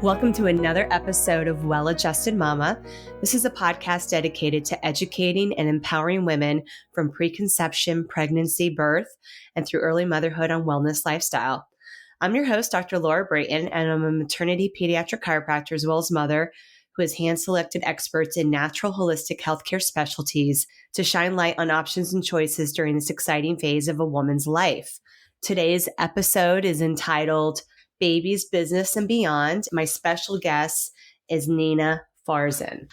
Welcome to another episode of Well-Adjusted Mama. This is a podcast dedicated to educating and empowering women from preconception, pregnancy, birth, and through early motherhood on wellness lifestyle. I'm your host, Dr. Laura Brayton, and I'm a maternity pediatric chiropractor as well as mother who has hand-selected experts in natural holistic healthcare specialties to shine light on options and choices during this exciting phase of a woman's life. Today's episode is entitled Babies, Business, and Beyond. My special guest is Nina Farzin.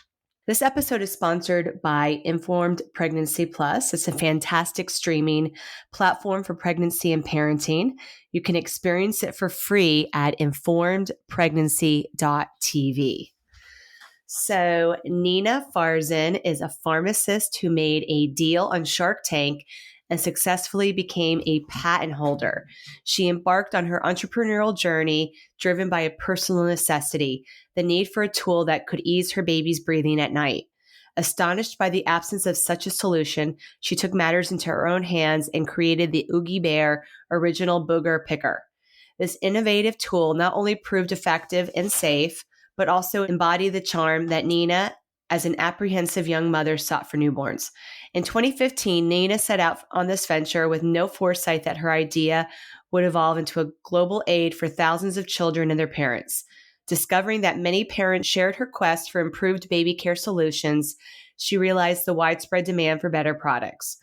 This episode is sponsored by Informed Pregnancy Plus. It's a fantastic streaming platform for pregnancy and parenting. You can experience it for free at informedpregnancy.tv. So Nina Farzin is a pharmacist who made a deal on Shark Tank and successfully became a patent holder. She embarked on her entrepreneurial journey driven by a personal necessity, the need for a tool that could ease her baby's breathing at night. Astonished by the absence of such a solution, she took matters into her own hands and created the oogiebear original booger picker. This innovative tool not only proved effective and safe, but also embodied the charm that Nina, as an apprehensive young mother, sought for newborns. In 2015, Nina set out on this venture with no foresight that her idea would evolve into a global aid for thousands of children and their parents. Discovering that many parents shared her quest for improved baby care solutions, she realized the widespread demand for better products.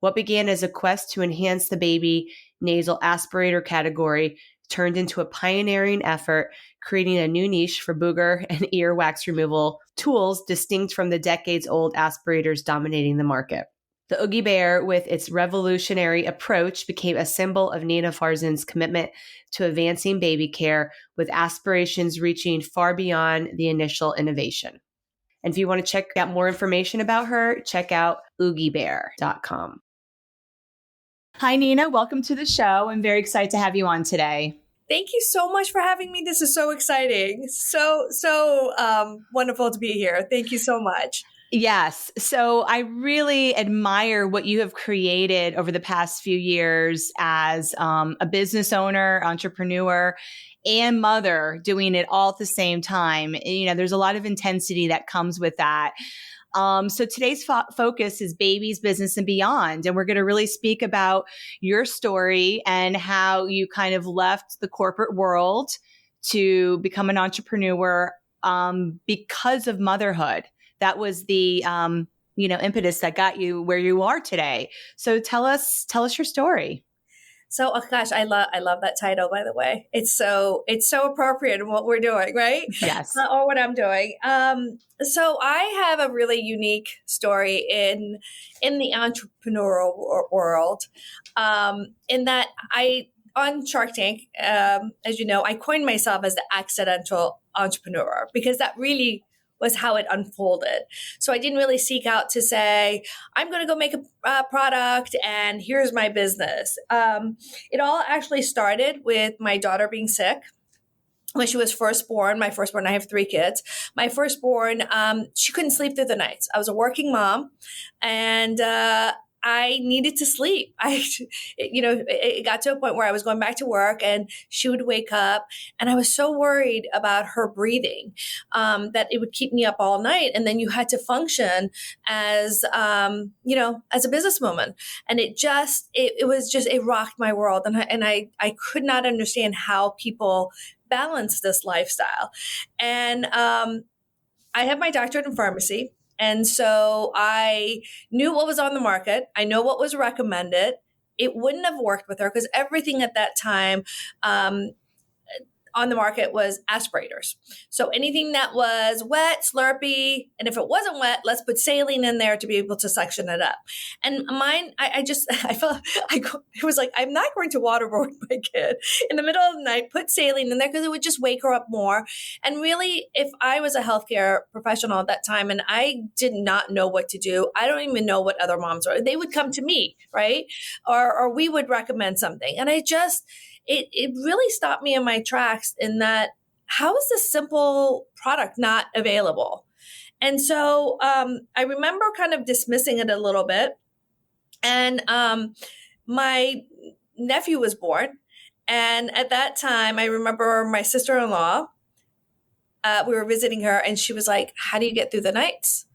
What began as a quest to enhance the baby nasal aspirator category turned into a pioneering effort, creating a new niche for booger and ear wax removal tools distinct from the decades-old aspirators dominating the market. The oogiebear, with its revolutionary approach, became a symbol of Nina Farzin's commitment to advancing baby care, with aspirations reaching far beyond the initial innovation. And if you want to check out more information about her, check out oogiebear.com. Hi, Nina. Welcome to the show. I'm very excited to have you on today. Thank you so much for having me. This is so exciting. So wonderful to be here. Thank you so much. Yes. So I really admire what you have created over the past few years as a business owner, entrepreneur, and mother, doing it all at the same time. You know, there's a lot of intensity that comes with that. So today's focus is babies, business, and beyond. And we're going to really speak about your story and how you kind of left the corporate world to become an entrepreneur because of motherhood. That was the impetus that got you where you are today. So tell us your story. So, oh gosh, I love that title, by the way. It's so appropriate in what we're doing, right? Yes. Or what I'm doing. So I have a really unique story in the entrepreneurial world, in that on Shark Tank, as you know, I coined myself as the accidental entrepreneur because that really was how it unfolded. So I didn't really seek out to say, I'm going to go make a product and here's my business. It all actually started with my daughter being sick. When she was firstborn, I have 3 kids. My firstborn, she couldn't sleep through the nights. I was a working mom and I needed to sleep. It got to a point where I was going back to work and she would wake up and I was so worried about her breathing, that it would keep me up all night. And then you had to function as a businesswoman. And it rocked my world. And I could not understand how people balance this lifestyle. And, I have my doctorate in pharmacy. And so I knew what was on the market. I know what was recommended. It wouldn't have worked with her because everything at that time on the market was aspirators. So anything that was wet, slurpy, and if it wasn't wet, let's put saline in there to be able to suction it up. And mine, it was like, I'm not going to waterboard my kid in the middle of the night, put saline in there because it would just wake her up more. And really, if I was a healthcare professional at that time and I did not know what to do, I don't even know what other moms were. They would come to me, right? Or we would recommend something. And it really stopped me in my tracks in that, how is this simple product not available? And so I remember kind of dismissing it a little bit. And my nephew was born. And at that time, I remember my sister-in-law we were visiting her, and she was like, how do you get through the nights?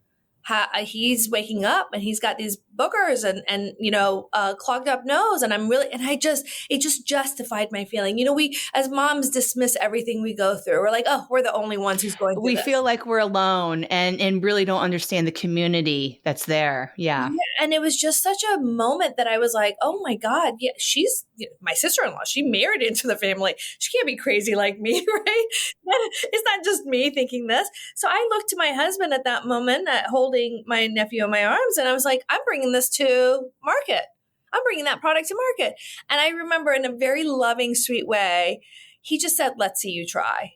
He's waking up and he's got these boogers and clogged up nose, and it just justified my feeling. We as moms dismiss everything we go through. We're like, oh, we're the only ones who's going through We this. feel like we're alone and really don't understand the community that's there. Yeah. And it was just such a moment that I was like, oh my God, yeah, she's my sister-in-law. She married into the family. She can't be crazy like me, right? It's not just me thinking this. So I looked to my husband at that moment, holding my nephew in my arms, and I was like, I'm bringing this to market. I'm bringing that product to market. And I remember in a very loving, sweet way, he just said, let's see you try.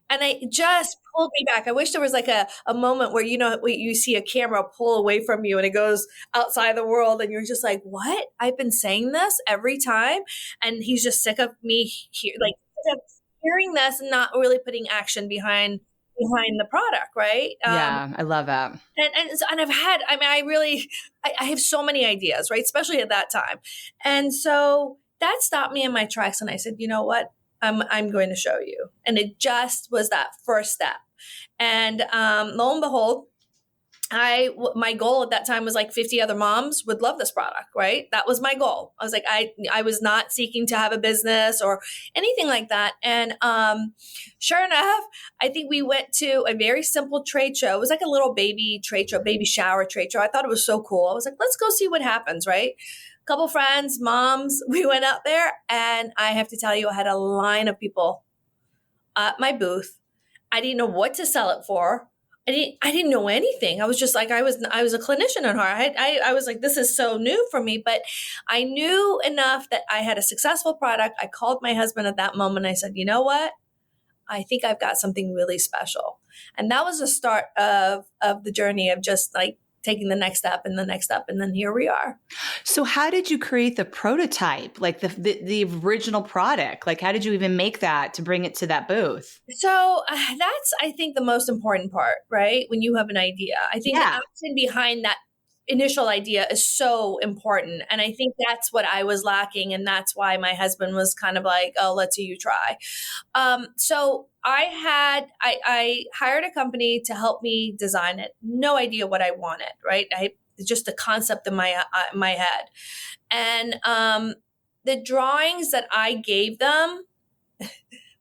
And it just pulled me back. I wish there was like a moment where, you see a camera pull away from you and it goes outside the world and you're just like, what? I've been saying this every time. And he's just sick of me hearing this and not really putting action behind the product. Right. Yeah. I love that. And I've had, I have so many ideas, right? Especially at that time. And so that stopped me in my tracks. And I said, you know what? I'm going to show you. And it was that first step. And lo and behold, my goal at that time was like 50 other moms would love this product, right? That was my goal. I was like, I was not seeking to have a business or anything like that. And sure enough, I think we went to a very simple trade show. It was like a little baby trade show, baby shower trade show. I thought it was so cool. I was like, let's go see what happens, right? Couple friends, moms, we went out there, and I have to tell you, I had a line of people at my booth. I didn't know what to sell it for. I didn't know anything. I was just like, I was a clinician at heart. I was like, this is so new for me, but I knew enough that I had a successful product. I called my husband at that moment. I said, you know what? I think I've got something really special. And that was the start of the journey of just like taking the next step and the next step. And then here we are. So how did you create the prototype, like the original product? Like, how did you even make that to bring it to that booth? So that's, I think, the most important part, right? When you have an idea, I think the action behind that initial idea is so important. And I think that's what I was lacking. And that's why my husband was kind of like, oh, let's see you try. So I hired a company to help me design it. No idea what I wanted, right? Just a concept in my head. And the drawings that I gave them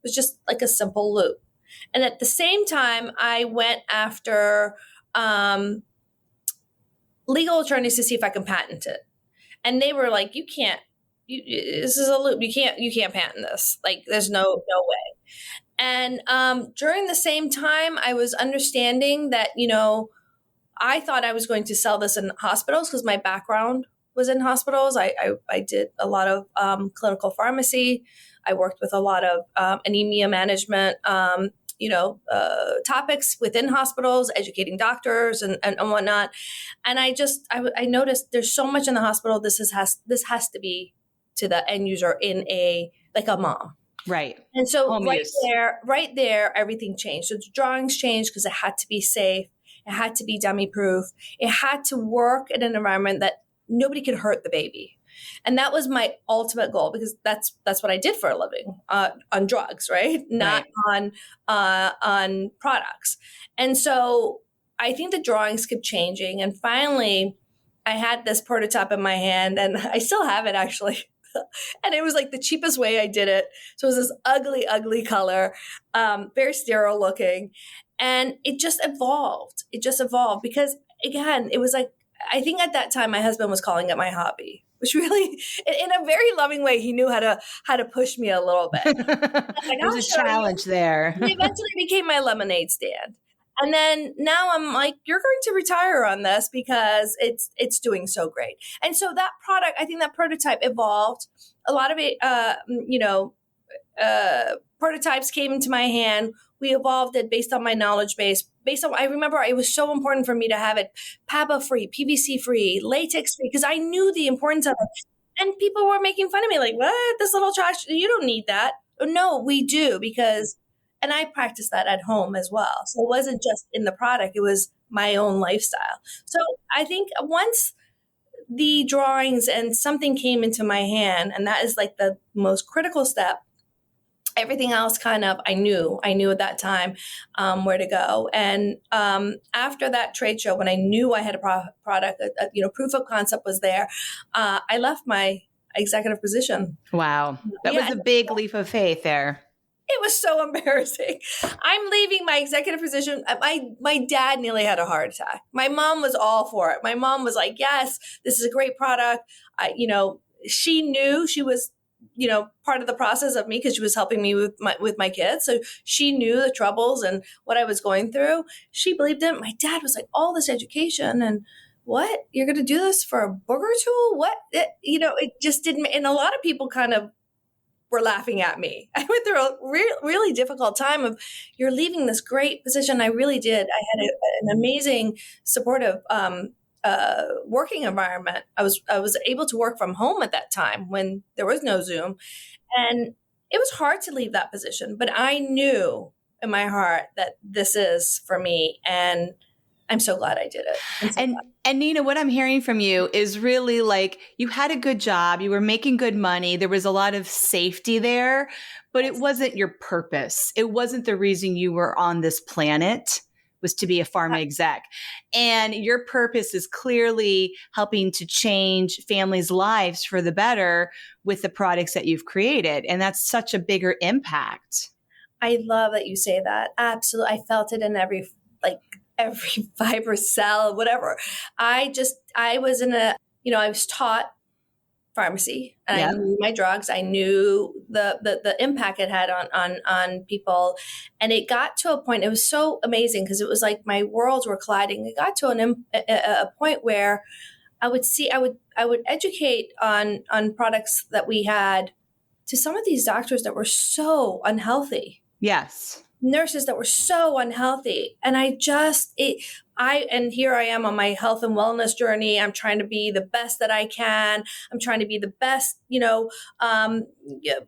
was just like a simple loop. And at the same time, I went after legal attorneys to see if I can patent it. And they were like, you can't, this is a loop. You can't patent this. Like, there's no way. And during the same time, I was understanding that, I thought I was going to sell this in hospitals because my background was in hospitals. I did a lot of clinical pharmacy. I worked with a lot of anemia management, topics within hospitals, educating doctors and whatnot. And I noticed there's so much in the hospital. This has to be to the end user in a mom. Right. And so right there, everything changed. So the drawings changed because it had to be safe. It had to be dummy proof. It had to work in an environment that nobody could hurt the baby. And that was my ultimate goal, because that's what I did for a living, on drugs, right? Not on products. And so I think the drawings kept changing. And finally, I had this prototype in my hand, and I still have it actually. And it was like the cheapest way I did it. So it was this ugly, ugly color, very sterile looking. And it just evolved. Because, again, it was like, I think at that time my husband was calling it my hobby, which really, in a very loving way, he knew how to push me a little bit. Like, there's a challenge there. It eventually became my lemonade stand. And then now I'm like, you're going to retire on this because it's doing so great. And so that product, I think that prototype evolved. A lot of it, prototypes came into my hand. We evolved it based on my knowledge base. I remember it was so important for me to have it PABA free, PVC free, latex free, because I knew the importance of it. And people were making fun of me, like, what? This little trash, you don't need that. No, we do, and I practiced that at home as well. So it wasn't just in the product, it was my own lifestyle. So I think once the drawings and something came into my hand, and that is like the most critical step, everything else I knew at that time where to go. And after that trade show, when I knew I had a product, proof of concept was there, I left my executive position. Wow. That was a big leap of faith there. It was so embarrassing. I'm leaving my executive position. My dad nearly had a heart attack. My mom was all for it. My mom was like, yes, this is a great product. She knew she was, part of the process of me because she was helping me with my kids. So she knew the troubles and what I was going through. She believed it. My dad was like, all this education and what? You're going to do this for a booger tool? What? It just didn't. And a lot of people kind of were laughing at me. I went through a really difficult time of, you're leaving this great position. I really did. I had an amazing supportive working environment. I was able to work from home at that time when there was no Zoom. And it was hard to leave that position, but I knew in my heart that this is for me. And I'm so glad I did it. And Nina, what I'm hearing from you is really like you had a good job, you were making good money, there was a lot of safety there, but it wasn't your purpose. It wasn't the reason you were on this planet, was to be a pharma exec. And your purpose is clearly helping to change families' lives for the better with the products that you've created. And that's such a bigger impact. I love that you say that. Absolutely. I felt it in every fiber cell, whatever. I was I was taught pharmacy and I knew my drugs. I knew the impact it had on people. And it got to a point, it was so amazing because it was like my worlds were colliding. It got to a point where I would educate on products that we had to some of these doctors that were so unhealthy. Yes. Nurses that were so unhealthy. And and here I am on my health and wellness journey. I'm trying to be the best that I can. I'm trying to be the best,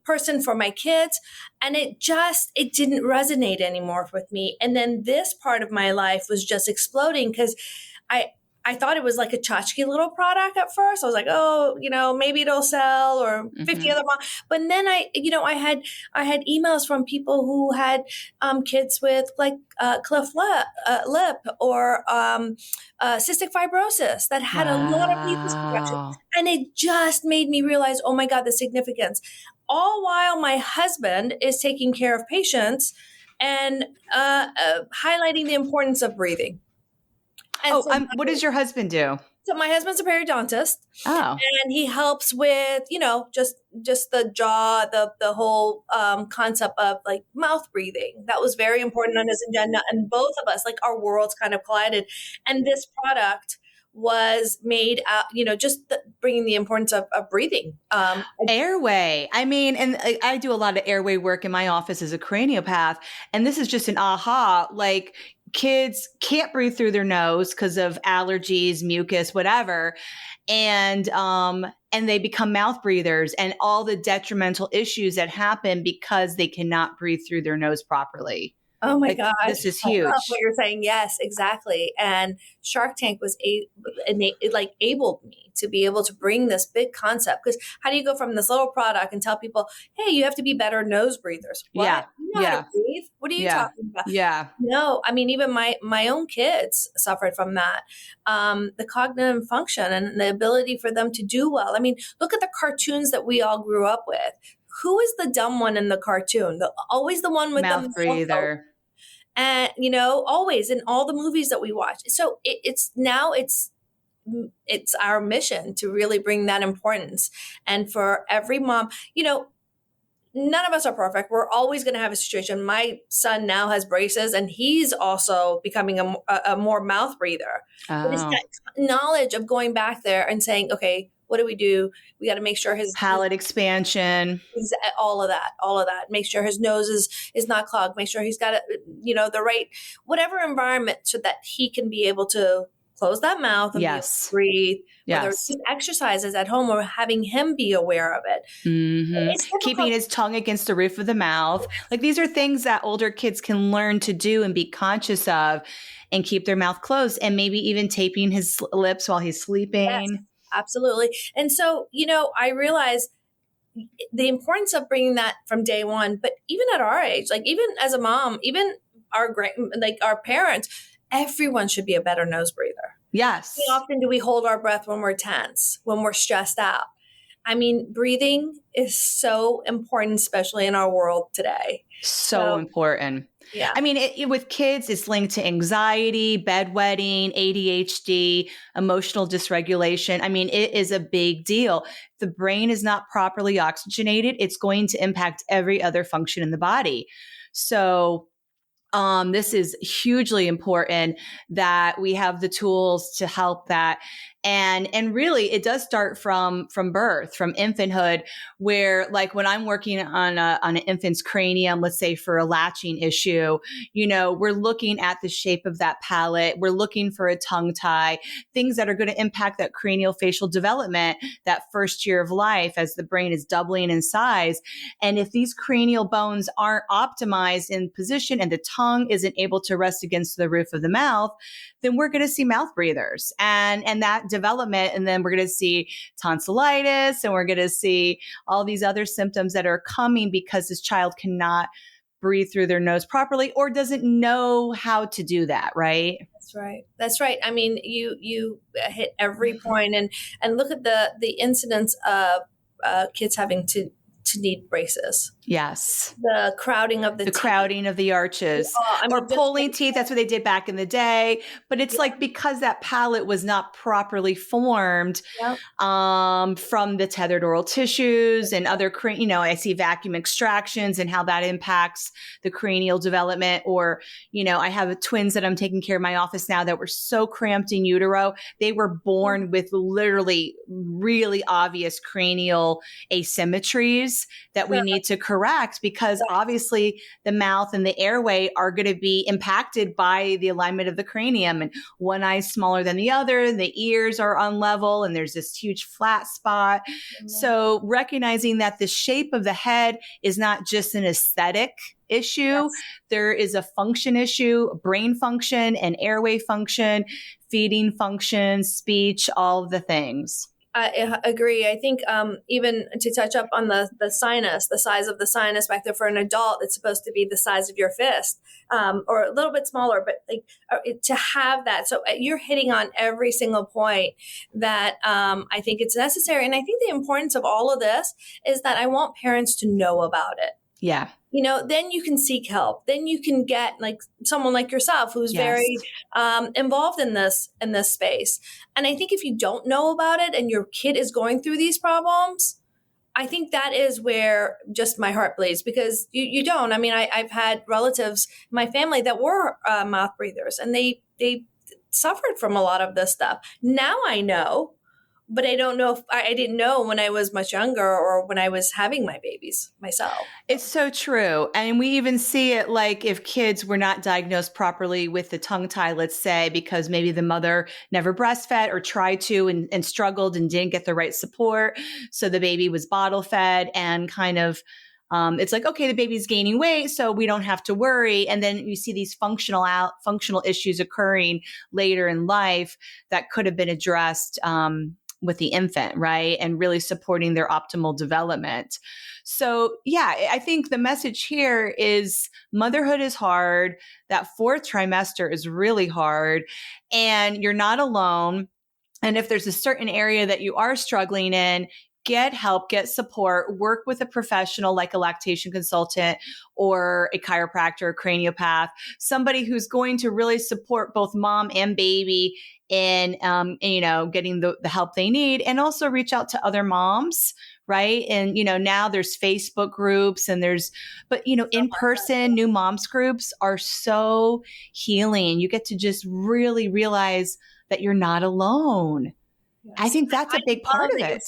person for my kids. And it didn't resonate anymore with me. And then this part of my life was just exploding because I thought it was like a tchotchke little product at first. I was like, oh, maybe it'll sell or 50 other months. But then I had emails from people who had kids with like cleft lip or cystic fibrosis that had a lot of mucus production. And it just made me realize, oh my God, the significance. All while my husband is taking care of patients and highlighting the importance of breathing. What does your husband do? So my husband's a periodontist. Oh. And he helps with, just the jaw, the whole concept of like mouth breathing. That was very important on his agenda. And both of us, like our worlds kind of collided. And this product was made out, bringing the importance of breathing. Airway. I mean, and I do a lot of airway work in my office as a craniopath. And this is just an aha, like, kids can't breathe through their nose because of allergies, mucus, whatever. And they become mouth breathers and all the detrimental issues that happen because they cannot breathe through their nose properly. Oh my gosh. This is huge. I love what you're saying. Yes, exactly. And Shark Tank was enabled me to be able to bring this big concept. Because how do you go from this little product and tell people, hey, you have to be better nose breathers? What? Yeah. You know how to breathe? What are you talking about? Yeah. No, I mean, even my own kids suffered from that. The cognitive function and the ability for them to do well. I mean, look at the cartoons that we all grew up with. Who is the dumb one in the cartoon? Always the one with the mouth breather. And, always in all the movies that we watch. So it's our mission to really bring that importance. And for every mom, none of us are perfect. We're always going to have a situation. My son now has braces and he's also becoming a more mouth breather. Oh. But it's that knowledge of going back there and saying, okay, what do? We got to make sure his palate expansion, all of that. Make sure his nose is not clogged. Make sure he's got the right, whatever environment so that he can be able to close that mouth and breathe. Whether it's exercises at home or having him be aware of it. Mm-hmm. Keeping his tongue against the roof of the mouth. Like these are things that older kids can learn to do and be conscious of and keep their mouth closed and maybe even taping his lips while he's sleeping. Yes. Absolutely. And so, I realized, the importance of bringing that from day one, but even at our age, like even as a mom, even our parents, everyone should be a better nose breather. Yes. How often do we hold our breath when we're tense, when we're stressed out? I mean, breathing is so important, especially in our world today. So important. Yeah. I mean, with kids, it's linked to anxiety, bedwetting, ADHD, emotional dysregulation. I mean, it is a big deal. If the brain is not properly oxygenated, it's going to impact every other function in the body. So this is hugely important that we have the tools to help that. And really it does start from birth, from infanthood, where like when I'm working on an infant's cranium, let's say for a latching issue, we're looking at the shape of that palate. We're looking for a tongue tie, things that are going to impact that cranial facial development, that first year of life as the brain is doubling in size. And if these cranial bones aren't optimized in position and the tongue isn't able to rest against the roof of the mouth, then we're going to see mouth breathers and that development. And then we're going to see tonsillitis, and we're going to see all these other symptoms that are coming because this child cannot breathe through their nose properly or doesn't know how to do that. Right. That's right. I mean, you hit every point, and look at the incidence of kids having to need braces. Yes. The crowding of the teeth. Crowding of the arches, or pulling teeth. That's what they did back in the day. But it's like because that palate was not properly formed from the tethered oral tissues and other, I see vacuum extractions and how that impacts the cranial development. Or, I have twins that I'm taking care of in my office now that were so cramped in utero. They were born with literally really obvious cranial asymmetries that we need to correct, because obviously the mouth and the airway are going to be impacted by the alignment of the cranium, and one eye is smaller than the other, the ears are unlevel, and there's this huge flat spot. So recognizing that the shape of the head is not just an aesthetic issue. There is a function issue, brain function and airway function, feeding function, speech, all of the things. I agree. I think even to touch up on the sinus, the size of the sinus back there for an adult, it's supposed to be the size of your fist, or a little bit smaller, but to have that. So you're hitting on every single point that I think it's necessary. And I think the importance of all of this is that I want parents to know about it. Yeah. Then you can seek help. Then you can get like someone like yourself who's very involved in this space. And I think if you don't know about it and your kid is going through these problems, I think that is where just my heart bleeds, because you don't. I mean, I've had relatives in my family that were mouth breathers, and they suffered from a lot of this stuff. Now I know. But I don't know if I didn't know when I was much younger or when I was having my babies myself. It's so true. And we even see it like if kids were not diagnosed properly with the tongue tie, let's say, because maybe the mother never breastfed or tried to and struggled and didn't get the right support. So the baby was bottle fed and kind of it's like, okay, the baby's gaining weight, so we don't have to worry. And then you see these functional issues occurring later in life that could have been addressed with the infant, right? And really supporting their optimal development. So yeah, I think the message here is motherhood is hard. That fourth trimester is really hard, and you're not alone. And if there's a certain area that you are struggling in, get help, get support, work with a professional like a lactation consultant or a chiropractor, a craniopath, somebody who's going to really support both mom and baby in, getting the help they need, and also reach out to other moms. Right. And, now there's Facebook groups and in-person new moms groups are so healing. You get to just really realize that you're not alone. Yes. I think that's a big part of it.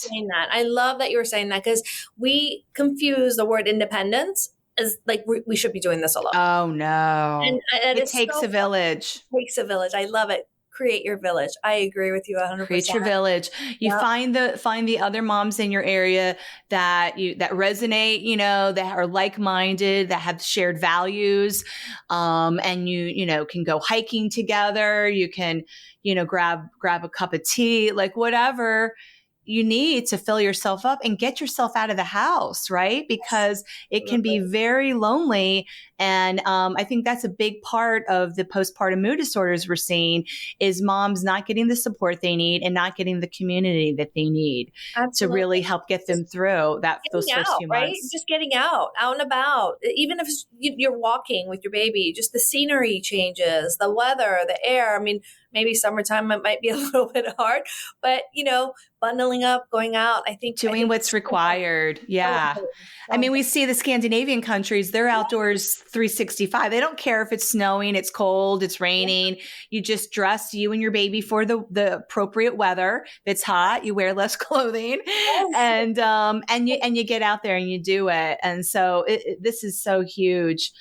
I love that you were saying that, because we confuse the word independence as like we should be doing this alone. Oh no. And it takes a village. It takes a village. I love it. Create your village. I agree with you 100%. Create your village. You find the other moms in your area that resonate, that are like-minded, that have shared values. And you can go hiking together. You can, grab a cup of tea, like whatever, you need to fill yourself up and get yourself out of the house, right? Because it can be very lonely. And I think that's a big part of the postpartum mood disorders we're seeing is moms not getting the support they need and not getting the community that they need to really help get them through those first few right? months. Just getting out and about. Even if you're walking with your baby, just the scenery changes, the weather, the air. I mean, maybe summertime it might be a little bit hard, but bundling up, going out. I think doing what's required. Yeah. I mean, we see the Scandinavian countries, they're outdoors 365. They don't care if it's snowing, it's cold, it's raining. You just dress you and your baby for the appropriate weather. If it's hot, you wear less clothing and you get out there and you do it. And so this is so huge.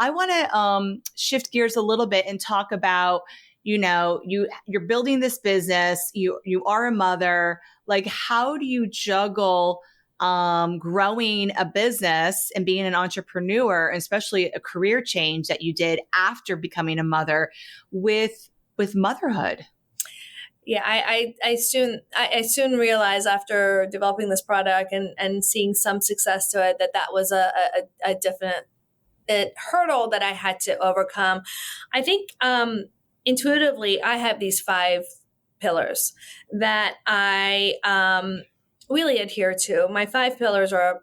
I want to shift gears a little bit and talk about, you're building this business, you are a mother. Like, how do you juggle growing a business and being an entrepreneur, especially a career change that you did after becoming a mother with motherhood? Yeah, I soon realized after developing this product and seeing some success to it that was a definite hurdle that I had to overcome. I think intuitively I have these 5 pillars that I really adhere to. My 5 pillars are,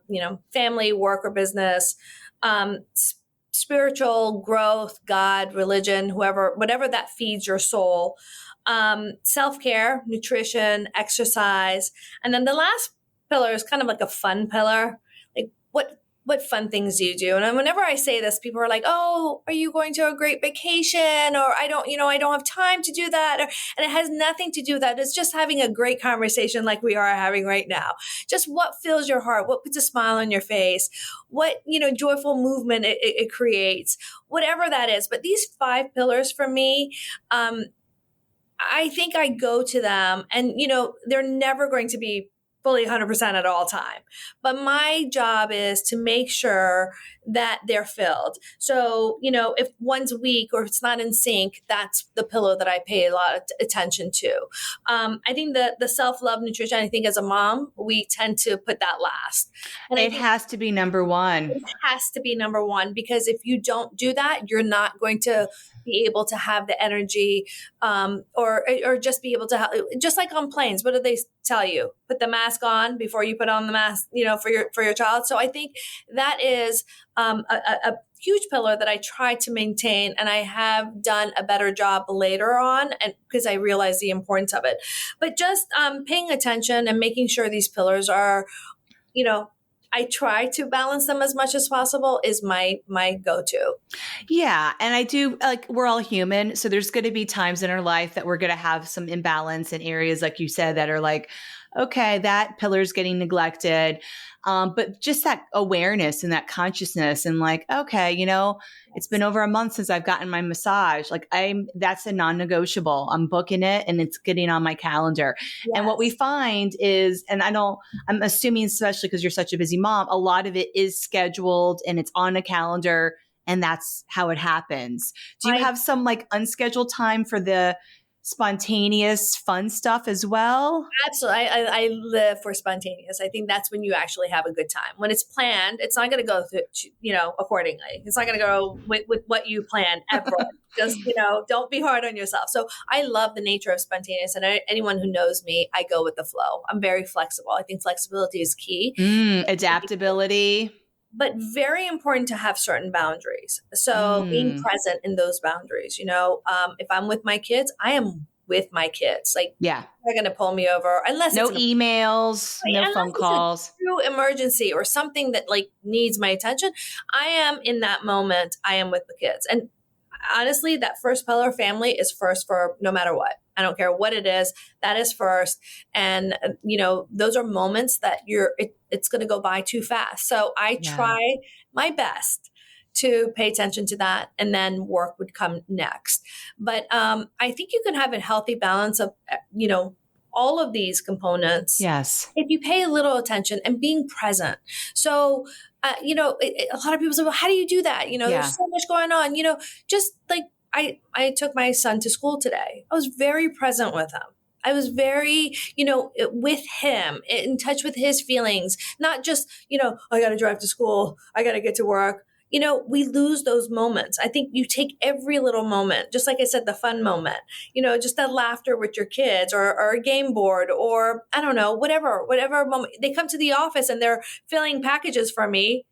family, work or business, spiritual growth, God, religion, whatever that feeds your soul, self-care, nutrition, exercise. And then the last pillar is kind of like a fun pillar. Like what fun things do you do? And whenever I say this, people are like, oh, are you going to a great vacation? Or I don't have time to do that. And it has nothing to do with that. It's just having a great conversation like we are having right now. Just what fills your heart, what puts a smile on your face, what, joyful movement it creates, whatever that is. But these 5 pillars for me, I think I go to them and, they're never going to be fully 100% at all time. But my job is to make sure that they're filled. So, if one's weak or if it's not in sync, that's the pillar that I pay a lot of attention to. I think that the self-love, nutrition, I think as a mom, we tend to put that last. And it has to be number one. It has to be number one, because if you don't do that, you're not going to be able to have the energy or just be able to have, just like on planes, what do they tell you? Put the mask on before you put on the mask, for your child. So I think that is a huge pillar that I try to maintain, and I have done a better job later on, and because I realize the importance of it. But just paying attention and making sure these pillars are, I try to balance them as much as possible is my go-to. Yeah. And I do, like, we're all human. So there's going to be times in our life that we're going to have some imbalance in areas, like you said, that are like, okay, that pillar is getting neglected. But just that awareness and that consciousness and like, okay, it's been over a month since I've gotten my massage. Like that's a non-negotiable. I'm booking it and it's getting on my calendar. Yes. And what we find is, and I'm assuming, especially because you're such a busy mom, a lot of it is scheduled and it's on a calendar and that's how it happens. Do you have some like unscheduled time for the spontaneous fun stuff as well? Absolutely. I live for spontaneous. I think that's when you actually have a good time. When it's planned, it's not going to go through, accordingly. It's not going to go with what you plan ever. Just, don't be hard on yourself. So I love the nature of spontaneous, and anyone who knows me, I go with the flow. I'm very flexible. I think flexibility is key. Adaptability. But very important to have certain boundaries. So being present in those boundaries, if I'm with my kids, I am with my kids. Like, they're going to pull me over unless no emails, no phone calls, true emergency or something that like needs my attention. I am in that moment. I am with the kids. And honestly, that first pillar, family, is first for no matter what. I don't care what it is, that is first. And, those are moments that it's going to go by too fast. So I try my best to pay attention to that, and then work would come next. But I think you can have a healthy balance of, all of these components. Yes. If you pay a little attention and being present. So, a lot of people say, well, how do you do that? There's so much going on, just like, I took my son to school today. I was very present with him. I was very, with him, in touch with his feelings, not just, I got to drive to school, I got to get to work. We lose those moments. I think you take every little moment, just like I said, the fun moment, just that laughter with your kids or a game board or I don't know, whatever moment. They come to the office and they're filling packages for me.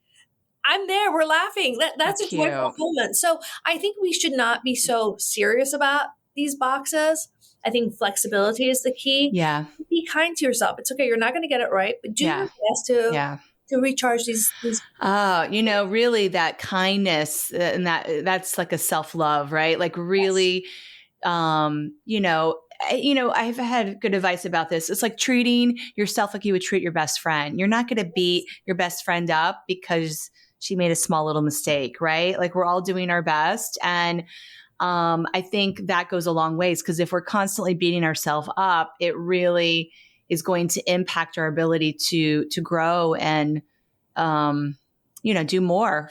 I'm there. We're laughing. That's a joyful moment. So I think we should not be so serious about these boxes. I think flexibility is the key. Yeah. Be kind to yourself. It's okay. You're not going to get it right, but do your best to recharge these. Really that kindness and that's like a self-love, right? Like really, I've had good advice about this. It's like treating yourself like you would treat your best friend. You're not going to beat your best friend up because she made a small little mistake, right? Like we're all doing our best. And I think that goes a long ways because if we're constantly beating ourselves up, it really is going to impact our ability to grow and, do more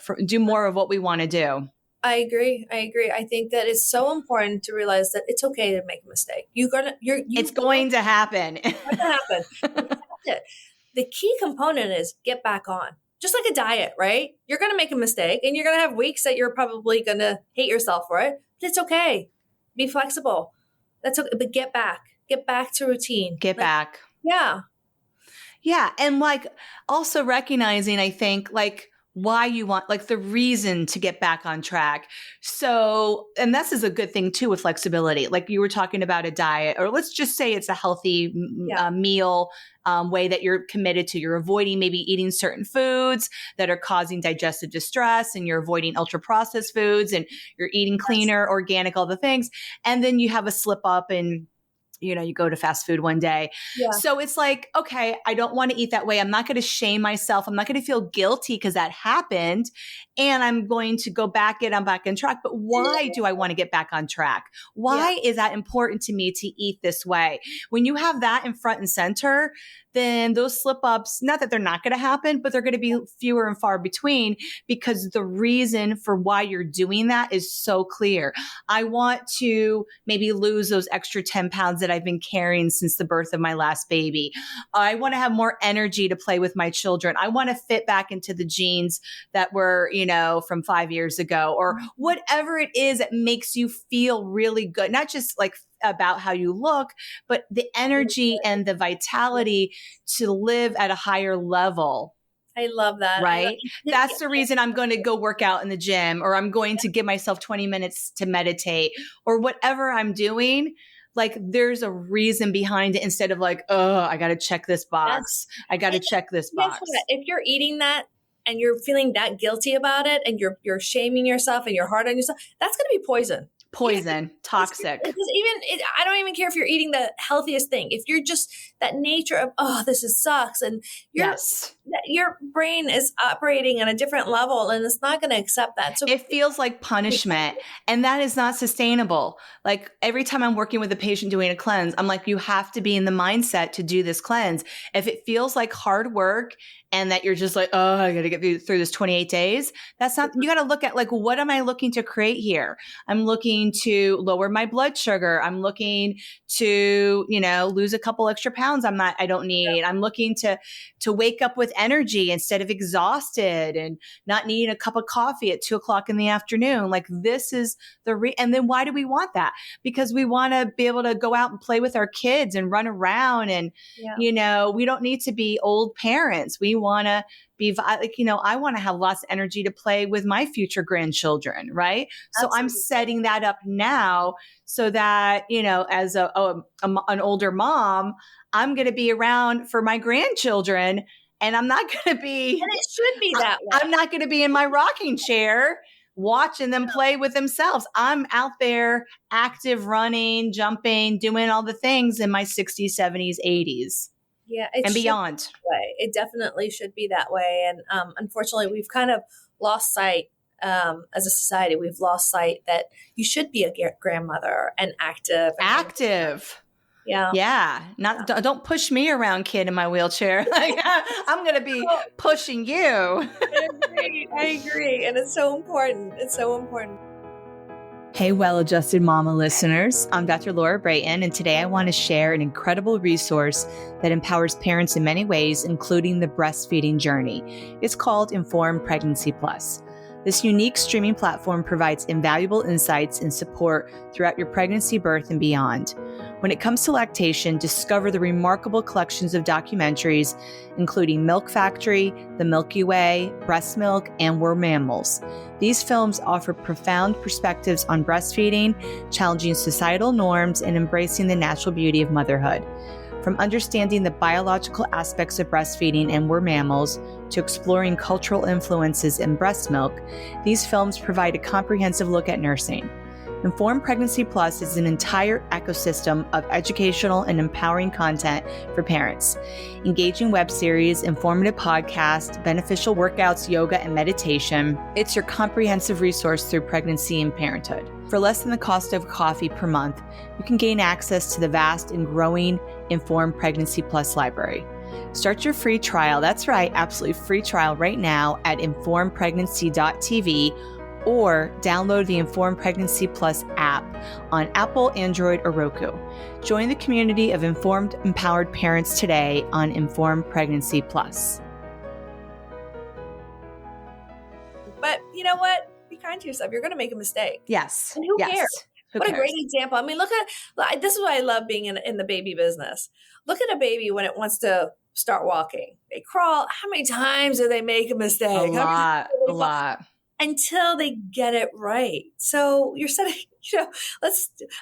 of what we want to do. I agree. I think that it's so important to realize that it's okay to make a mistake. It's going to happen. It's going to happen. The key component is get back on. Just like a diet, right? You're going to make a mistake and you're going to have weeks that you're probably going to hate yourself for it. But it's okay. Be flexible. That's okay. But get back to routine. Get back. Yeah. Yeah. And like also recognizing, I think, like why you want, like the reason to get back on track. So, and this is a good thing too with flexibility. Like you were talking about a diet, or let's just say it's a healthy meal way that you're committed to. You're avoiding maybe eating certain foods that are causing digestive distress, and you're avoiding ultra processed foods, and you're eating cleaner, organic, all the things. And then you have a slip up and you go to fast food one day. Yeah. So it's like, okay, I don't want to eat that way. I'm not going to shame myself. I'm not going to feel guilty because that happened. And I'm going to go back and I'm back on track. But why do I want to get back on track? Why is that important to me to eat this way? When you have that in front and center, then those slip ups, not that they're not going to happen, but they're going to be fewer and far between because the reason for why you're doing that is so clear. I want to maybe lose those extra 10 pounds that I've been carrying since the birth of my last baby. I want to have more energy to play with my children. I want to fit back into the jeans that were, from 5 years ago, or whatever it is that makes you feel really good. Not just like about how you look, but the energy and the vitality to live at a higher level. I love that. Right? That's the reason I'm going to go work out in the gym, or I'm going to give myself 20 minutes to meditate, or whatever I'm doing. Like there's a reason behind it instead of like, oh, I got to check this box. I got to check this box. If you're eating that and you're feeling that guilty about it and you're shaming yourself and you're hard on yourself, that's going to be poison. Toxic. I don't even care if you're eating the healthiest thing. If you're just that nature of, oh, this sucks. And your brain is operating on a different level and it's not going to accept that. So it feels like punishment, and that is not sustainable. Like every time I'm working with a patient doing a cleanse, I'm like, you have to be in the mindset to do this cleanse. If it feels like hard work and that you're just like, oh, I got to get through this 28 days. That's not, you got to look at like, what am I looking to create here? I'm looking to lower my blood sugar. I'm looking to, lose a couple extra pounds I don't need. I'm looking to wake up with energy instead of exhausted and not needing a cup of coffee at 2:00 in the afternoon. Like this is and then why do we want that? Because we want to be able to go out and play with our kids and run around and, we don't need to be old parents. We want to be like, I want to have lots of energy to play with my future grandchildren. Right. So I'm setting that up now so that, as an older mom, I'm going to be around for my grandchildren, and I'm not going to be, and it should be that way. I'm not going to be in my rocking chair watching them play with themselves. I'm out there active, running, jumping, doing all the things in my 60s, 70s, 80s. Yeah, and beyond. It definitely should be that way. And unfortunately, we've kind of lost sight as a society. We've lost sight that you should be a grandmother and active. Yeah. Don't push me around, kid, in my wheelchair. Like, I'm going to be pushing you. I agree. And it's so important. Hey, well-adjusted mama listeners. I'm Dr. Laura Brayton, and today I want to share an incredible resource that empowers parents in many ways, including the breastfeeding journey. It's called Informed Pregnancy Plus. This unique streaming platform provides invaluable insights and support throughout your pregnancy, birth, and beyond. When it comes to lactation, discover the remarkable collections of documentaries, including Milk Factory, The Milky Way, Breast Milk, and We're Mammals. These films offer profound perspectives on breastfeeding, challenging societal norms, and embracing the natural beauty of motherhood. From understanding the biological aspects of breastfeeding and We're Mammals to exploring cultural influences in breast milk, these films provide a comprehensive look at nursing. Informed Pregnancy Plus is an entire ecosystem of educational and empowering content for parents. Engaging web series, informative podcasts, beneficial workouts, yoga, and meditation. It's your comprehensive resource through pregnancy and parenthood. For less than the cost of coffee per month, you can gain access to the vast and growing Informed Pregnancy Plus library. Start your free trial, that's right, absolutely free trial right now at informedpregnancy.tv or download the Informed Pregnancy Plus app on Apple, Android, or Roku. Join the community of informed, empowered parents today on Informed Pregnancy Plus. But you know what? Be kind to yourself. You're going to make a mistake. Yes. And who yes. cares? What cares? a great example. I mean, look at, this is why I love being in the baby business. Look at a baby when it wants to start walking. They crawl. How many times do they make a mistake? A lot. Until they get it right. So you're setting,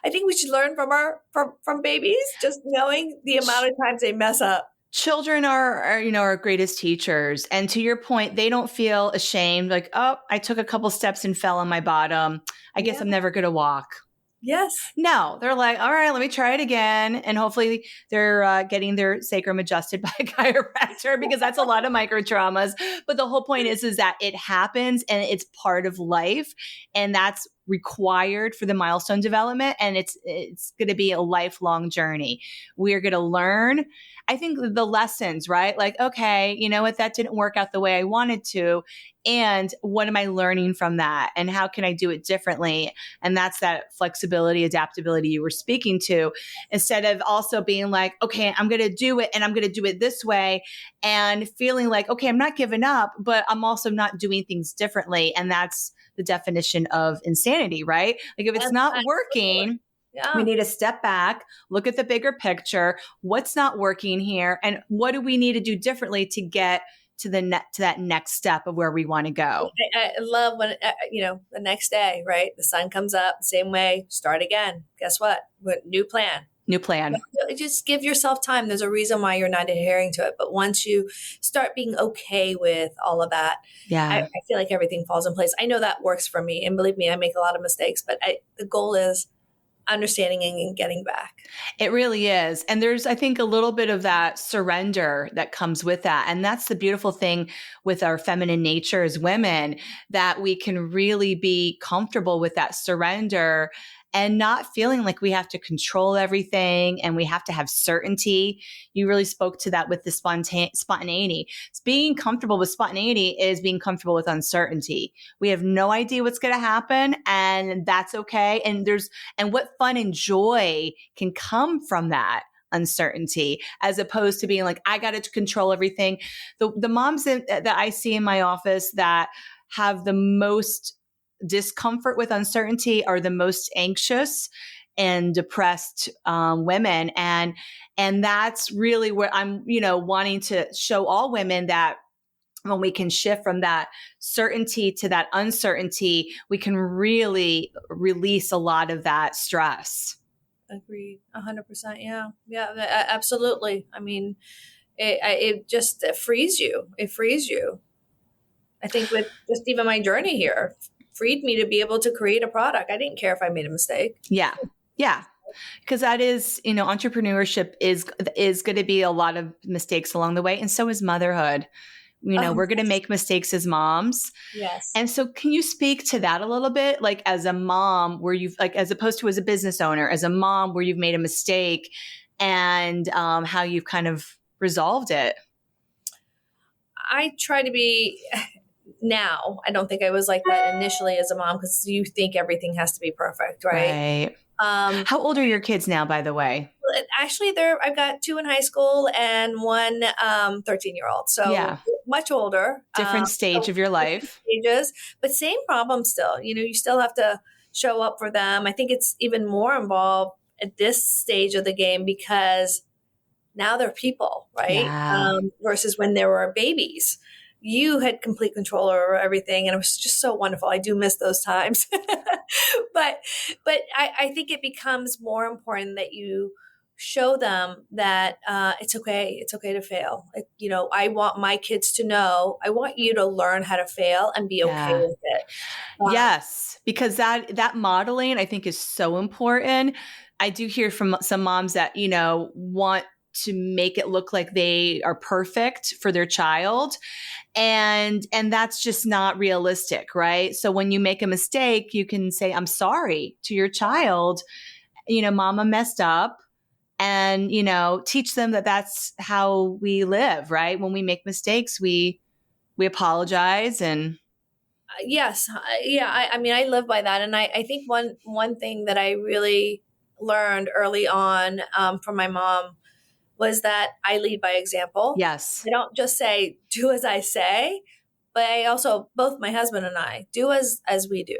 I think we should learn from babies, just knowing the amount of times they mess up. Children are our greatest teachers. And to your point, they don't feel ashamed. Like, oh, I took a couple steps and fell on my bottom. I guess I'm never going to walk. Yes. No, they're like, all right, let me try it again. And hopefully they're getting their sacrum adjusted by a chiropractor because that's a lot of micro traumas. But the whole point is that it happens and it's part of life. And that's required for the milestone development. And it's going to be a lifelong journey. We're going to learn, I think, the lessons, right? Like, okay, you know what? That didn't work out the way I wanted to. And what am I learning from that? And how can I do it differently? And that's that flexibility, adaptability you were speaking to, instead of also being like, okay, I'm going to do it and I'm going to do it this way, and feeling like, okay, I'm not giving up, but I'm also not doing things differently. And that's the definition of insanity, right? Like if it's not working, we need to step back, look at the bigger picture. What's not working here? And what do we need to do differently to get to that next step of where we want to go? I love when, the next day, right? The sun comes up the same way, start again. Guess what? New plan. Just give yourself time. There's a reason why you're not adhering to it. But once you start being okay with all of that, I feel like everything falls in place. I know that works for me. And believe me, I make a lot of mistakes, but the goal is understanding and getting back. It really is. And there's, I think, a little bit of that surrender that comes with that. And that's the beautiful thing with our feminine nature as women, that we can really be comfortable with that surrender and not feeling like we have to control everything and we have to have certainty. You really spoke to that with the spontaneity. Being comfortable with spontaneity is being comfortable with uncertainty. We have no idea what's going to happen, and that's okay. And what fun and joy can come from that uncertainty, as opposed to being like, I got to control everything. The moms that I see in my office that have the most discomfort with uncertainty are the most anxious and depressed women. And that's really where I'm, wanting to show all women that when we can shift from that certainty to that uncertainty, we can really release a lot of that stress. Agreed. 100%. Yeah, absolutely. I mean, it just frees you. It frees you. I think with just even my journey here, freed me to be able to create a product. I didn't care if I made a mistake. Yeah. Because that is, entrepreneurship is going to be a lot of mistakes along the way. And so is motherhood. We're going to make mistakes as moms. Yes. And so can you speak to that a little bit? Like as a mom, where you've as opposed to as a business owner, as a mom where you've made a mistake, and how you've kind of resolved it? I try to be now. I don't think I was like that initially as a mom, because you think everything has to be perfect, right? How old are your kids now, by the way? Actually, I've got 2 in high school and 1 13-year-old. So Yeah. much older. Different stage of your life. Stages, but same problem still. You still have to show up for them. I think it's even more involved at this stage of the game because now they're people, right? Yeah. Versus when they were babies. You had complete control over everything, and it was just so wonderful. I do miss those times. but I think it becomes more important that you show them that it's okay. It's okay to fail. I want my kids to know, I want you to learn how to fail and be okay with it. Yes, because that modeling, I think, is so important. I do hear from some moms that, want to make it look like they are perfect for their child. And that's just not realistic, right? So when you make a mistake, you can say, I'm sorry to your child, mama messed up, and, teach them that that's how we live, right? When we make mistakes, we apologize. And yes. Yeah. I mean, I live by that. And I think one thing that I really learned early on from my mom was that I lead by example. yes. I don't just say, do as I say, but I also, both my husband and I, do as we do.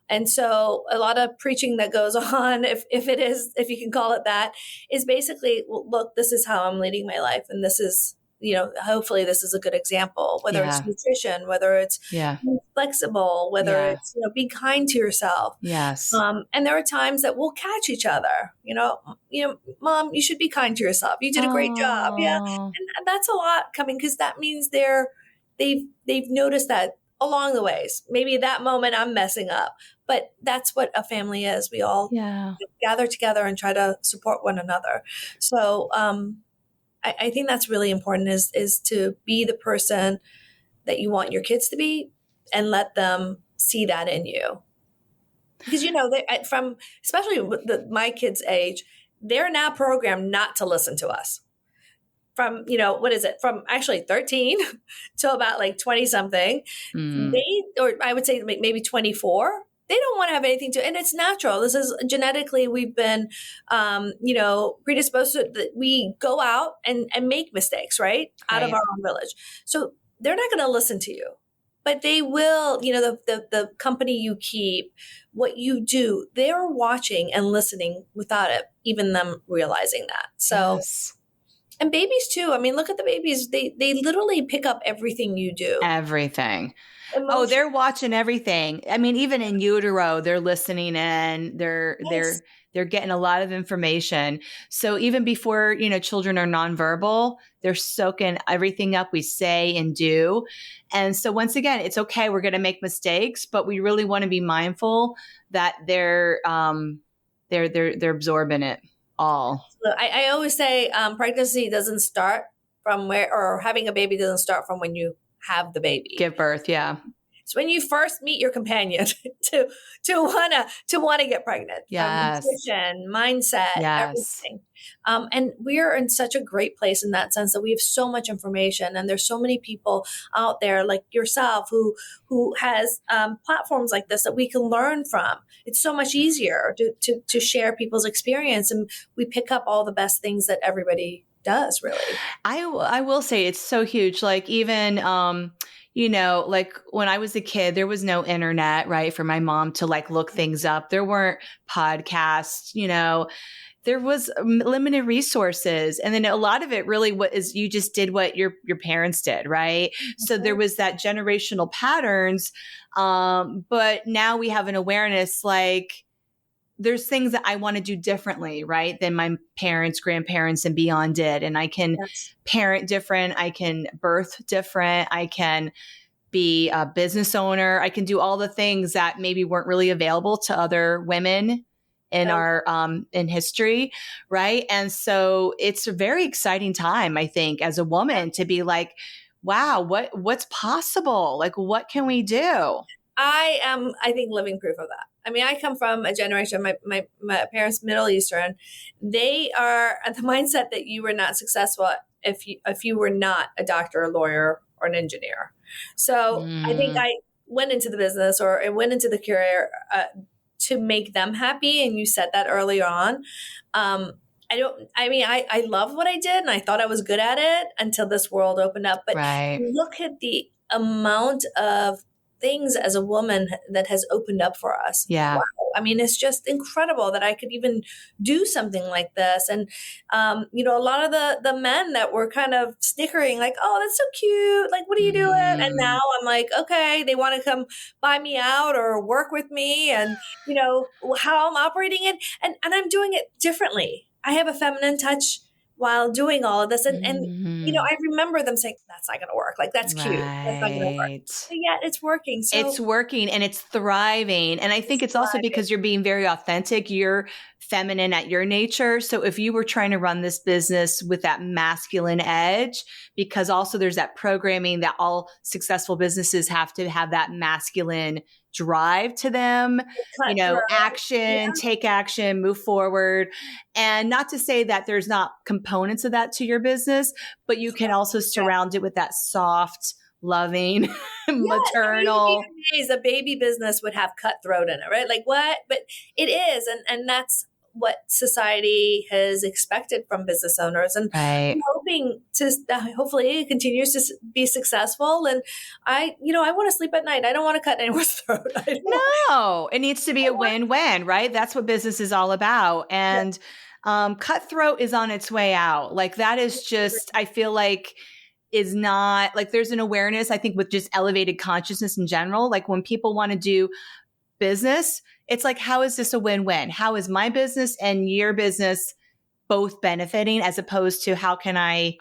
And so a lot of preaching that goes on, if you can call it that, is basically, well, look, this is how I'm leading my life. And this is, hopefully this is a good example, whether it's nutrition, whether it's being flexible, whether it's, be kind to yourself. Yes. And there are times that we'll catch each other, Mom, you should be kind to yourself. You did a great job. Yeah. And that's a lot coming, because that means they've noticed that along the ways. Maybe that moment I'm messing up, but that's what a family is. We all gather together and try to support one another. So, I think that's really important is to be the person that you want your kids to be and let them see that in you. Because, from especially with my kids' age, they're now programmed not to listen to us. From, from actually 13 to about like 20 something, or I would say maybe 24. They don't want to have anything to, and it's natural. This is genetically, we've been, predisposed to that. We go out and make mistakes, right? Out of our own village. So they're not going to listen to you, but they will, the company you keep, what you do, they're watching and listening without it, even them realizing that. So, and babies too. I mean, look at the babies. They literally pick up everything you do. Everything. Oh, they're watching everything. I mean, even in utero, they're listening in. They're getting a lot of information. So even before, children are nonverbal, they're soaking everything up we say and do. And so once again, it's okay. We're going to make mistakes, but we really want to be mindful that they're absorbing it all. So I always say pregnancy doesn't start from or having a baby doesn't start from when you have the baby. Give birth, yeah. It's when you first meet your companion to wanna get pregnant. Yes. Nutrition, mindset, everything. And we're in such a great place in that sense that we have so much information, and there's so many people out there like yourself who has platforms like this that we can learn from. It's so much easier to share people's experience, and we pick up all the best things that everybody does, really. I will say it's so huge. Like even, like when I was a kid, there was no internet, right? For my mom to like look things up. There weren't podcasts, there was limited resources. And then a lot of it really you just did what your parents did, right? Mm-hmm. So there was that generational patterns. But now we have an awareness, like, there's things that I want to do differently, right, than my parents, grandparents, and beyond did. And I can parent different. I can birth different. I can be a business owner. I can do all the things that maybe weren't really available to other women in our in history, right? And so it's a very exciting time, I think, as a woman to be like, wow, what's possible? Like, what can we do? I am, I think, living proof of that. I mean, I come from a generation, my parents, Middle Eastern. They are at the mindset that you were not successful if you were not a doctor, a lawyer, or an engineer. So I think I went into the business, or I went into the career to make them happy. And you said that earlier on. I love what I did and I thought I was good at it until this world opened up. But Right. look at the amount of things as a woman that has opened up for us. Yeah. Wow. I mean, it's just incredible that I could even do something like this. And, a lot of the men that were kind of snickering, like, oh, that's so cute. Like, what are you doing? And now I'm like, okay, they want to come buy me out or work with me and, how I'm operating it. And I'm doing it differently. I have a feminine touch while doing all of this. And I remember them saying, that's not going to work. Like, that's cute. That's not going to work. But yet it's working. So it's working and it's thriving. And I think it's also because you're being very authentic. You're feminine at your nature. So if you were trying to run this business with that masculine edge, because also there's that programming that all successful businesses have to have that masculine drive to them, action, take action, move forward. And not to say that there's not components of that to your business, but you can also surround it with that soft, loving, maternal. A baby business would have cutthroat in it, right? Like what? But it is. And that's what society has expected from business owners, and I'm hoping to hopefully it continues to be successful. And I want to sleep at night. I don't want to cut anyone's throat. No, it needs to be a win-win, right? That's what business is all about. And cutthroat is on its way out. Like that is just, I feel like is not like there's an awareness, I think, with just elevated consciousness in general. Like when people want to do business, it's like, how is this a win-win? How is my business and your business both benefiting, as opposed to how can I,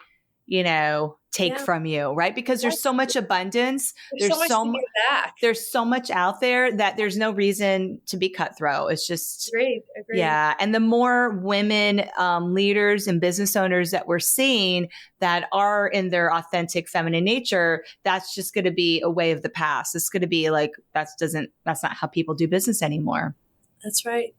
take from you, right? Because there's so much abundance. There's so much out there that there's no reason to be cutthroat. It's just, Agreed. Yeah. And the more women leaders and business owners that we're seeing that are in their authentic feminine nature, that's just going to be a way of the past. It's going to be like, that's not how people do business anymore. That's right.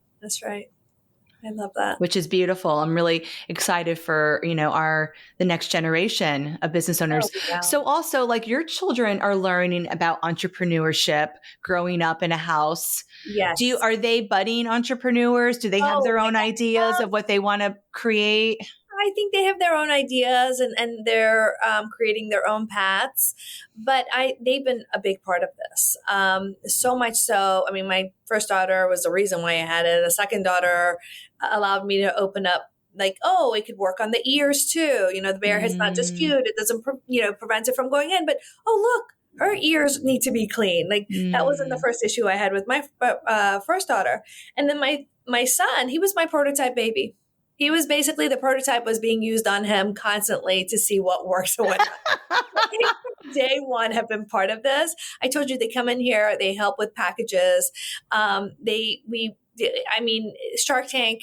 I love that. Which is beautiful. I'm really excited for, the next generation of business owners. Oh, yeah. So also, like, your children are learning about entrepreneurship, growing up in a house. Yes. Are they budding entrepreneurs? Do they have their own ideas of what they want to create? I think they have their own ideas and they're creating their own paths, but they've been a big part of this. So much so, I mean, my first daughter was the reason why I had it. A second daughter allowed me to open up, like, oh, it could work on the ears too. The bear is not just cute. It doesn't, prevent it from going in, but, oh, look, her ears need to be clean. Like that wasn't the first issue I had with my first daughter. And then my son, he was my prototype baby. He was basically, the prototype was being used on him constantly to see what works and what not. Day one have been part of this. I told you they come in here, they help with packages. Shark Tank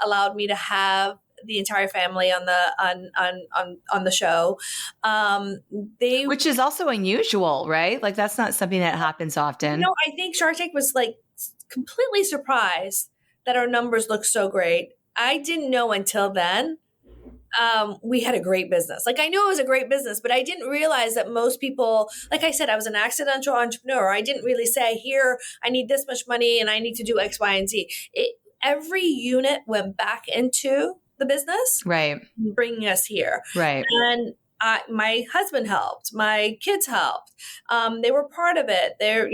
allowed me to have the entire family on the show. Which is also unusual, right? Like that's not something that happens often. I think Shark Tank was like completely surprised that our numbers look so great. I didn't know until then we had a great business. Like I knew it was a great business, but I didn't realize that most people, like I said, I was an accidental entrepreneur. I didn't really say, here, I need this much money and I need to do X, Y, and Z. Every unit went back into the business, right, bringing us here. Right. And my husband helped, my kids helped. They were part of it. They're,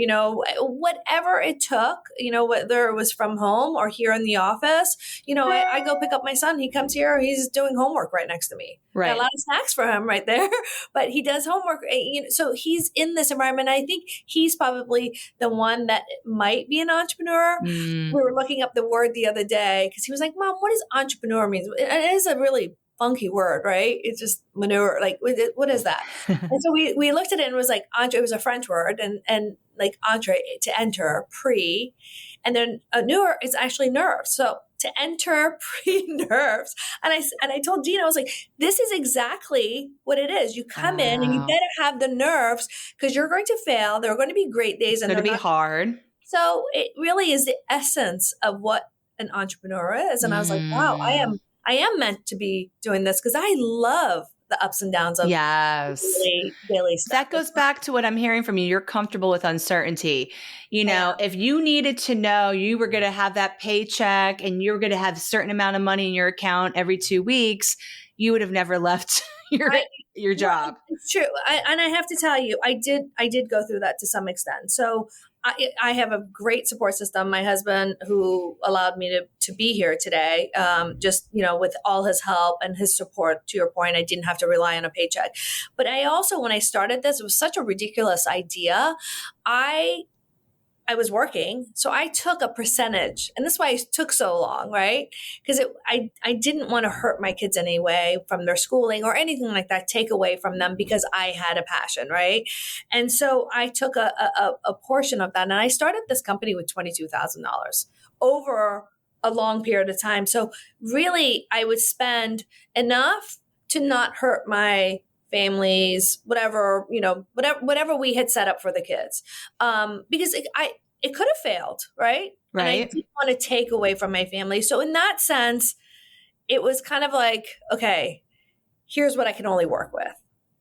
whatever it took, whether it was from home or here in the office, I go pick up my son. He comes here, he's doing homework right next to me. Right. Got a lot of snacks for him right there, but he does homework. So he's in this environment. I think he's probably the one that might be an entrepreneur. We were looking up the word the other day because he was like, Mom, what does entrepreneur mean? It is a really funky word, right? It's just manure. Like, what is that? And so we looked at it and it was like, it was a French word and like entre, to enter, pre, and then a newer is actually nerves. So to enter, pre-nerves. And I told Gina, I was like, this is exactly what it is. You come in and you better have the nerves because you're going to fail. There are going to be great days. It's going to be hard. So it really is the essence of what an entrepreneur is. And I was like, wow, I am meant to be doing this because I love the ups and downs of Yes. daily stuff. That goes back to what I'm hearing from you. You're comfortable with uncertainty. If you needed to know you were going to have that paycheck and you were going to have a certain amount of money in your account every 2 weeks, you would have never left your job. Well, it's true. And I have to tell you, I did go through that to some extent. So I have a great support system. My husband, who allowed me to be here today, with all his help and his support, to your point, I didn't have to rely on a paycheck. But I also, when I started this, it was such a ridiculous idea. I was working, so I took a percentage, and that's why it took so long, right? Because I didn't want to hurt my kids anyway from their schooling or anything like that, take away from them, because I had a passion, right? And so I took a portion of that, and I started this company with $22,000 over a long period of time. So really, I would spend enough to not hurt my families, whatever we had set up for the kids, because it could have failed, right? And I didn't want to take away from my family. So in that sense, it was kind of like, okay, here's what I can only work with.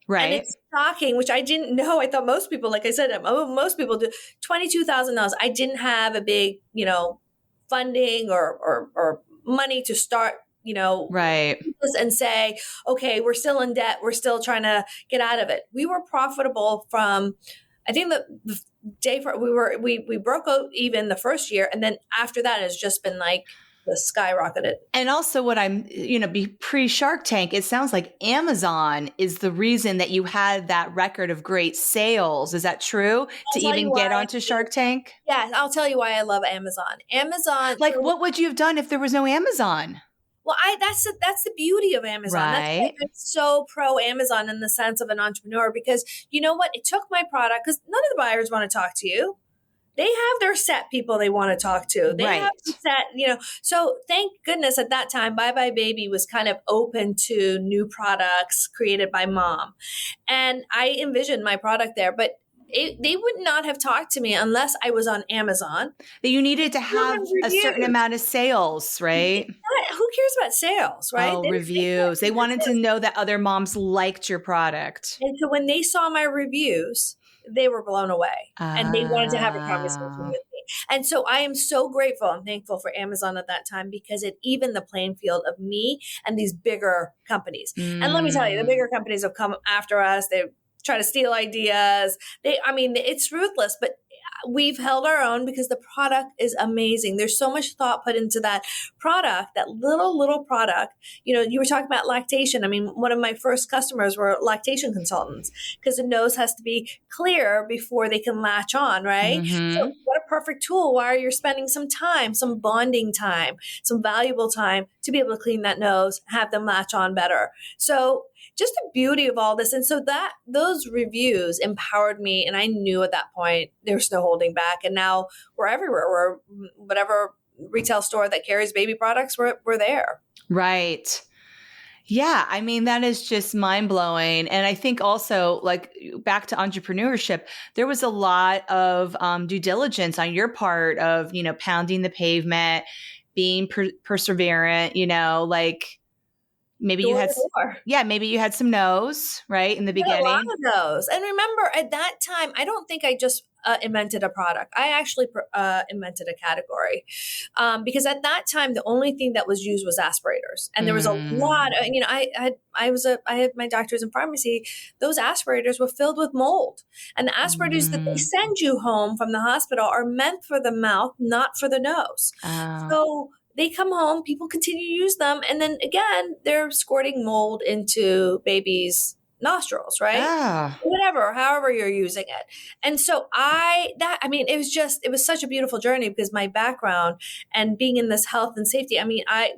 Right. And it's shocking, which I didn't know. I thought most people, like I said, most people do. $22,000. I didn't have a big, funding or money to start, right, and say, okay, we're still in debt. We're still trying to get out of it. We were profitable from, I think the day we broke out even the first year. And then after that, it's just been like the skyrocketed. And also what pre-Shark Tank, it sounds like Amazon is the reason that you had that record of great sales. Is that true? To even get onto Shark Tank? Yeah, I'll tell you why I love Amazon. Like, what would you have done if there was no Amazon? Well, that's the beauty of Amazon. Right. That's why I'm so pro Amazon in the sense of an entrepreneur, because you know what? It took my product, because none of the buyers want to talk to you. They have their set people they want to talk to. They have set, So thank goodness at that time, Bye Bye Baby was kind of open to new products created by mom. And I envisioned my product there, but they would not have talked to me unless I was on Amazon. That you needed to have a certain amount of sales, right? Who cares about sales, right? Oh, reviews. They wanted to know that other moms liked your product. And so when they saw my reviews, they were blown away, and they wanted to have a conversation with me. And so I am so grateful and thankful for Amazon at that time, because it evened the playing field of me and these bigger companies. And let me tell you, the bigger companies have come after us. They try to steal ideas. It's ruthless, but we've held our own because the product is amazing. There's so much thought put into that product, that little product. You were talking about lactation. I mean, one of my first customers were lactation consultants, because the nose has to be clear before they can latch on, right? Mm-hmm. So what a perfect tool while you're spending some time, some bonding time, some valuable time to be able to clean that nose, have them latch on better. So just the beauty of all this. And so those reviews empowered me. And I knew at that point, there's no holding back. And now we're everywhere. We're whatever retail store that carries baby products, we're there. Right. Yeah. I mean, that is just mind blowing. And I think also, like, back to entrepreneurship, there was a lot of due diligence on your part of, pounding the pavement, being perseverant, maybe maybe you had some no's, right, in the beginning. A lot of those. And remember, at that time, I don't think I just invented a product. I actually invented a category, because at that time, the only thing that was used was aspirators, and there was a lot. I had my doctorate in pharmacy. Those aspirators were filled with mold, and the aspirators that they send you home from the hospital are meant for the mouth, not for the nose. So they come home, people continue to use them, and then again, they're squirting mold into babies' nostrils, right? Ah. However you're using it. And so it was such a beautiful journey, because my background and being in this health and safety,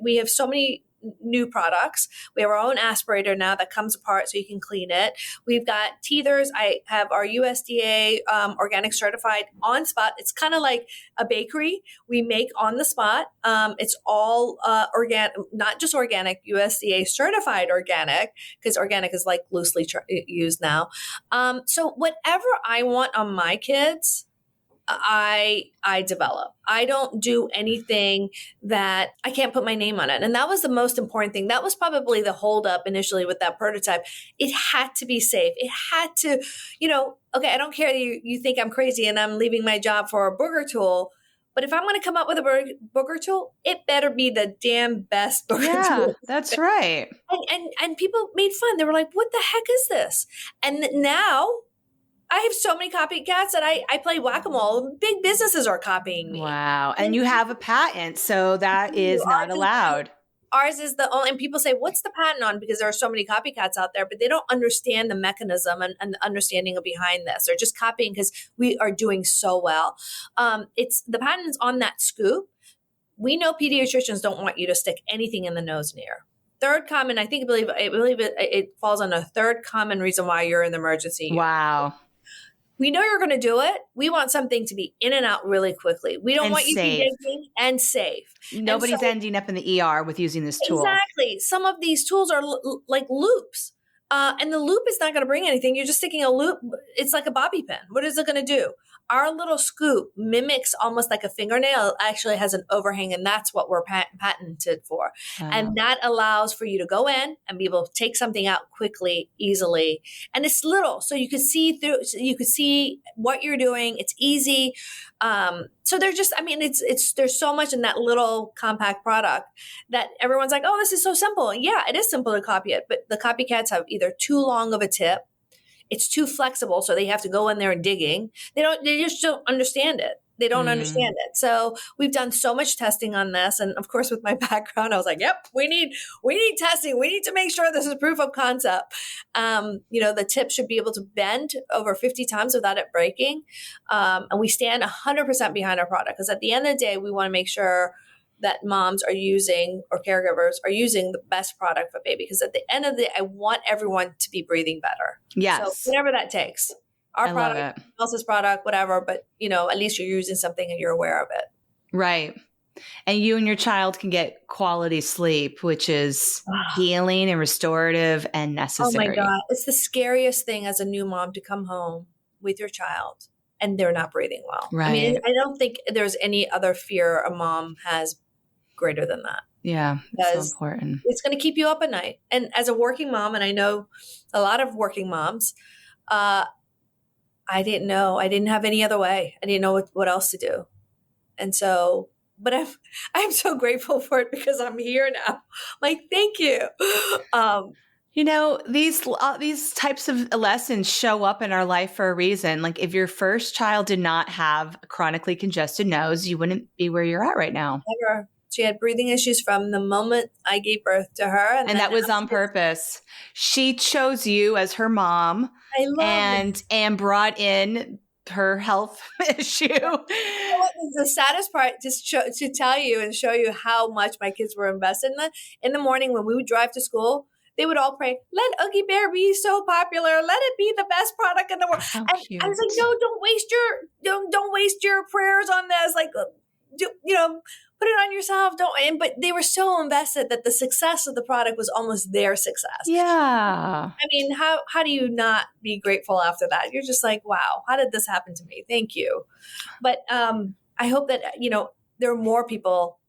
we have so many new products. We have our own aspirator now that comes apart so you can clean it. We've got teethers. I have our USDA organic certified on spot. It's kind of like a bakery. We make on the spot. It's all organic, not just organic, USDA certified organic, because organic is like loosely used now. So whatever I want on my kids, I develop. I don't do anything that I can't put my name on it. And that was the most important thing. That was probably the holdup initially with that prototype. It had to be safe. It had to, okay, I don't care that you think I'm crazy and I'm leaving my job for a booger tool. But if I'm going to come up with a booger tool, it better be the damn best booger tool. Yeah, that's right. And people made fun. They were like, what the heck is this? And now I have so many copycats that I play whack-a-mole. Big businesses are copying me. Wow. And you have a patent, so that is not allowed. Ours is the only, and people say, what's the patent on? Because there are so many copycats out there, but they don't understand the mechanism and the understanding behind this. They're just copying because we are doing so well. It's the patent's on that scoop. We know pediatricians don't want you to stick anything in the nose and ear. Third common, I believe it falls on a third common reason why you're in the emergency. Wow. We know you're going to do it. We want something to be in and out really quickly. We don't want you to be digging and safe. Nobody's ending up in the ER with using this tool. Exactly. Some of these tools are like loops. And the loop is not going to bring anything. You're just sticking a loop. It's like a bobby pin. What is it going to do? Our little scoop mimics almost like a fingernail. It actually has an overhang, and that's what we're patented for. Wow. And that allows for you to go in and be able to take something out quickly, easily. And it's little, so you could see through. So you could see what you're doing. It's easy. So they're just, there's so much in that little compact product that everyone's like, oh, this is so simple. And yeah, it is simple to copy it, but the copycats have either too long of a tip. It's too flexible, so they have to go in there and digging. They just don't understand it. They don't understand it. So we've done so much testing on this. And of course, with my background, I was like, yep, we need testing. We need to make sure this is proof of concept. The tip should be able to bend over 50 times without it breaking. And we stand 100% behind our product because at the end of the day, we want to make sure that moms are using or caregivers are using the best product for baby. Because at the end of the day, I want everyone to be breathing better. Yes. So whatever that takes. Our product, else's product, whatever, but at least you're using something and you're aware of it. Right. And you and your child can get quality sleep, which is healing and restorative and necessary. Oh my God. It's the scariest thing as a new mom to come home with your child and they're not breathing well. Right. I don't think there's any other fear a mom has greater than that. Yeah. It's so important. It's going to keep you up at night. And as a working mom, and I know a lot of working moms, I didn't know. I didn't have any other way. I didn't know what else to do. And so, but I'm so grateful for it because I'm here now. Like, thank you. These types of lessons show up in our life for a reason. Like if your first child did not have a chronically congested nose, you wouldn't be where you're at right now. Never. She had breathing issues from the moment I gave birth to her. And that was on purpose. She chose you as her mom and brought in her health issue. What was the saddest part, just to tell you and show you how much my kids were invested in the morning when we would drive to school, they would all pray, let oogiebear be so popular. Let it be the best product in the world. And I was like, no, don't waste your prayers on this. Like, put it on yourself. But they were so invested that the success of the product was almost their success. Yeah. How do you not be grateful after that? You're just like, wow, how did this happen to me? Thank you. But I hope that, there are more people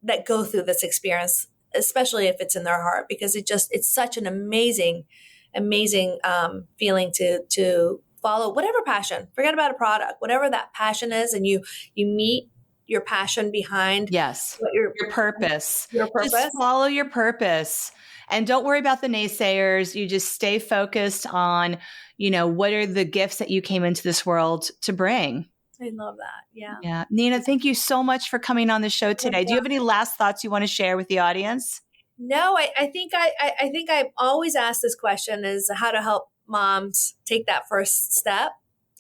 that go through this experience, especially if it's in their heart, because it's such an amazing feeling to follow whatever passion. Forget about a product, whatever that passion is, and you meet your passion behind your purpose. Your purpose. Just follow your purpose and don't worry about the naysayers. You just stay focused on, what are the gifts that you came into this world to bring. I love that. Yeah. Yeah. Nina, thank you so much for coming on the show today. Do you have any last thoughts you want to share with the audience? No, I think I've always asked this question is how to help moms take that first step.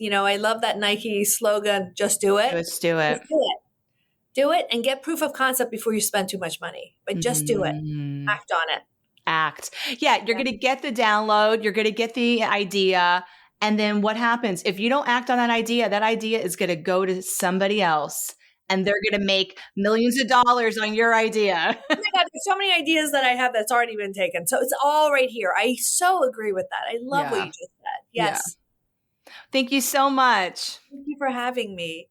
I love that Nike slogan, just do it. Just do it. Just do it. Do it and get proof of concept before you spend too much money. But just do it. Act on it. Act. Yeah, you're going to get the download. You're going to get the idea. And then what happens? If you don't act on that idea is going to go to somebody else. And they're going to make millions of dollars on your idea. Oh my God, there's so many ideas that I have that's already been taken. So it's all right here. I so agree with that. I love what you just said. Yes. Yeah. Thank you so much. Thank you for having me.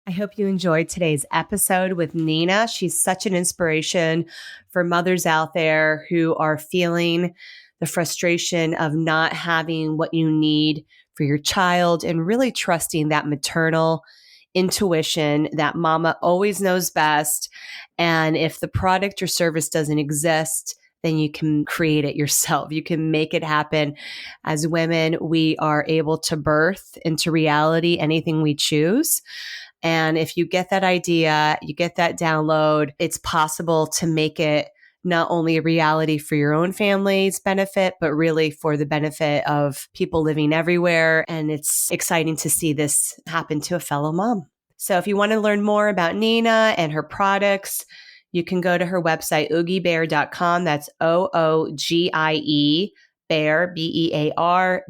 I hope you enjoyed today's episode with Nina. She's such an inspiration for mothers out there who are feeling the frustration of not having what you need for your child and really trusting that maternal intuition that mama always knows best. And if the product or service doesn't exist, then you can create it yourself. You can make it happen. As women, we are able to birth into reality anything we choose. And if you get that idea, you get that download, it's possible to make it not only a reality for your own family's benefit, but really for the benefit of people living everywhere. And it's exciting to see this happen to a fellow mom. So if you want to learn more about Nina and her products, you can go to her website, oogiebear.com. That's OOGIE bear, BEAR.com.